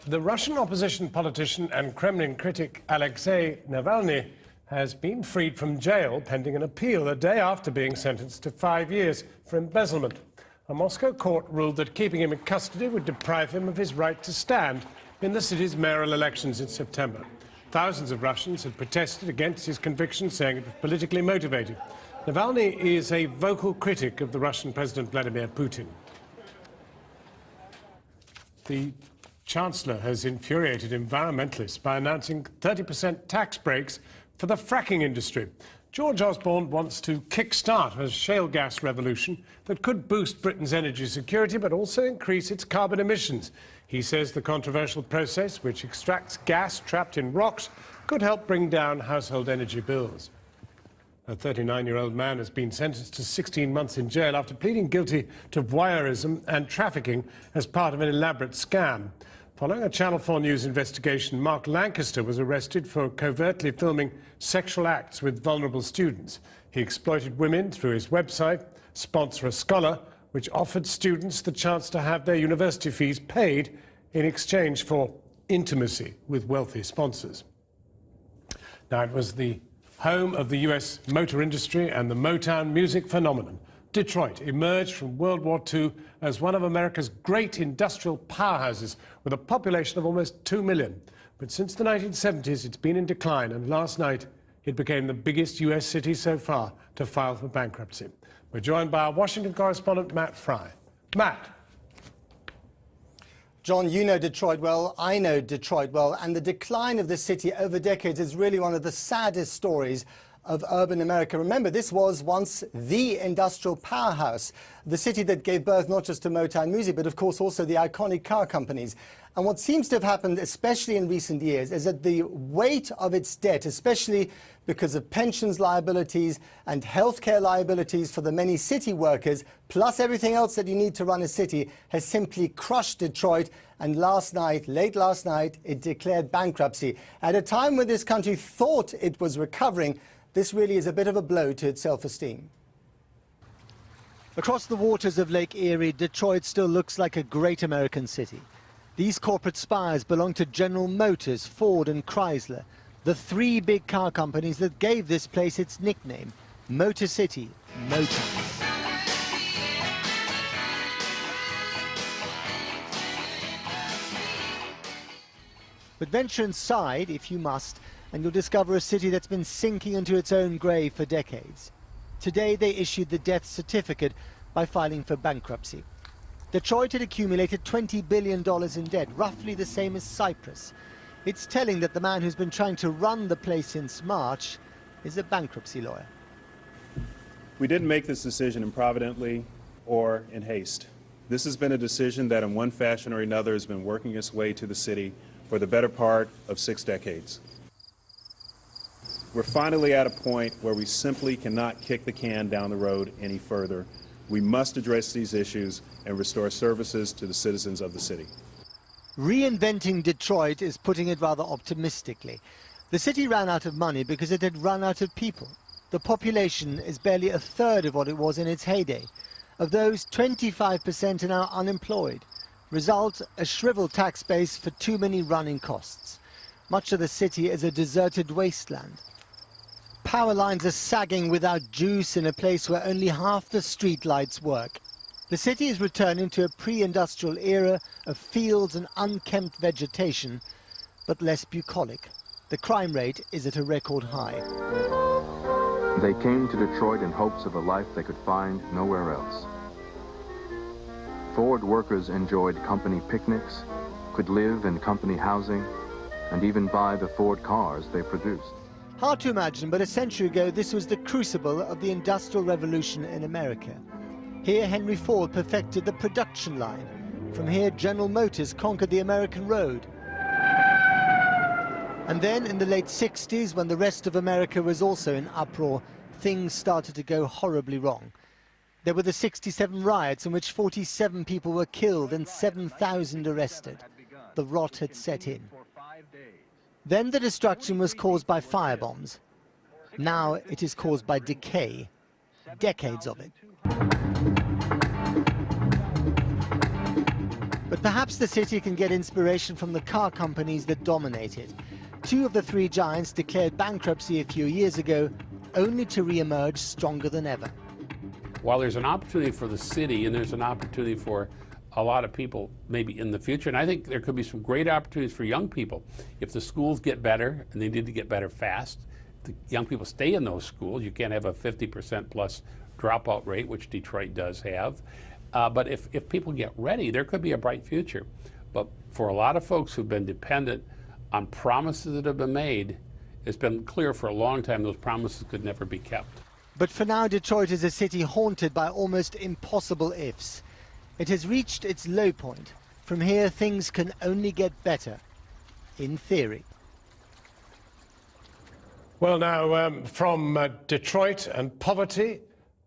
The Russian opposition politician and Kremlin critic Alexei Navalny has been freed from jail pending an appeal a day after being sentenced to 5 years for embezzlement. A Moscow court ruled that keeping him in custody would deprive him of his right to stand in the city's mayoral elections in September. Thousands of Russians had protested against his conviction, saying it was politically motivated. Navalny is a vocal critic of the Russian President Vladimir Putin. The Chancellor has infuriated environmentalists by announcing 30% tax breaks for the fracking industry. George Osborne wants to kick-start a shale gas revolution that could boost Britain's energy security but also increase its carbon emissions. He says the controversial process, which extracts gas trapped in rocks, could help bring down household energy bills. A 39-year-old man has been sentenced to 16 months in jail after pleading guilty to voyeurism and trafficking as part of an elaborate scam. Following a Channel 4 News investigation, Mark Lancaster was arrested for covertly filming sexual acts with vulnerable students. He exploited women through his website, Sponsor a Scholar, which offered students the chance to have their university fees paid in exchange for intimacy with wealthy sponsors. Now, it was the home of the US motor industry and the Motown music phenomenon. Detroit emerged from World War II as one of America's great industrial powerhouses with a population of almost 2 million. But since the 1970s, it's been in decline, and last night it became the biggest US city so far to file for bankruptcy. We're joined by our Washington correspondent, Matt Fry. Matt. John, you know Detroit well, I know Detroit well, and the decline of the city over decades is really one of the saddest stories of urban America. Remember, this was once the industrial powerhouse, the city that gave birth not just to Motown music, but of course also the iconic car companies. And what seems to have happened, especially in recent years, is that the weight of its debt, especially because of pensions liabilities and healthcare liabilities for the many city workers, plus everything else that you need to run a city, has simply crushed Detroit. And last night, late last night, it declared bankruptcy. At a time when this country thought it was recovering, this really is a bit of a blow to its self-esteem. Across the waters of Lake Erie, Detroit still looks like a great American city. These corporate spires belong to General Motors, Ford and Chrysler, the three big car companies that gave this place its nickname, Motor City, Motown. But venture inside, if you must, and you'll discover a city that's been sinking into its own grave for decades. Today they issued the death certificate by filing for bankruptcy. Detroit had accumulated $20 billion in debt, roughly the same as Cyprus. It's telling that the man who's been trying to run the place since March is a bankruptcy lawyer. We didn't make this decision improvidently or in haste. This has been a decision that in one fashion or another has been working its way to the city for the better part of 6 decades. We're finally at a point where we simply cannot kick the can down the road any further. We must address these issues and restore services to the citizens of the city. Reinventing Detroit is putting it rather optimistically. The city ran out of money because it had run out of people. The population is barely a third of what it was in its heyday. Of those, 25% are now unemployed. Result, a shriveled tax base for too many running costs. Much of the city is a deserted wasteland. Power lines are sagging without juice in a place where only half the street lights work. The city is returning to a pre-industrial era of fields and unkempt vegetation, but less bucolic. The crime rate is at a record high. They came to Detroit in hopes of a life they could find nowhere else. Ford workers enjoyed company picnics, could live in company housing, and even buy the Ford cars they produced. Hard to imagine, but a century ago this was the crucible of the Industrial Revolution in America. Here Henry Ford perfected the production line. From here General Motors conquered the American road. And then in the late 60s, when the rest of America was also in uproar, things started to go horribly wrong. There were the 67 riots in which 47 people were killed and 7,000 arrested. The rot had set in. Then the destruction was caused by firebombs. Now it is caused by decay. Decades of it. But perhaps the city can get inspiration from the car companies that dominate it. Two of the three giants declared bankruptcy a few years ago, only to re-emerge stronger than ever. While there's an opportunity for the city and there's an opportunity for a lot of people maybe in the future, and I think there could be some great opportunities for young people. If the schools get better, and they need to get better fast, the young people stay in those schools. You can't have a 50% plus dropout rate, which Detroit does have. But if people get ready, there could be a bright future. But for a lot of folks who've been dependent on promises that have been made, it's been clear for a long time those promises could never be kept. But for now, Detroit is a city haunted by almost impossible ifs. It has reached its low point. From here, things can only get better, in theory. Well, now, from Detroit and poverty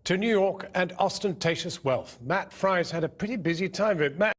to New York and ostentatious wealth. Matt Fry's had a pretty busy time of it. Matt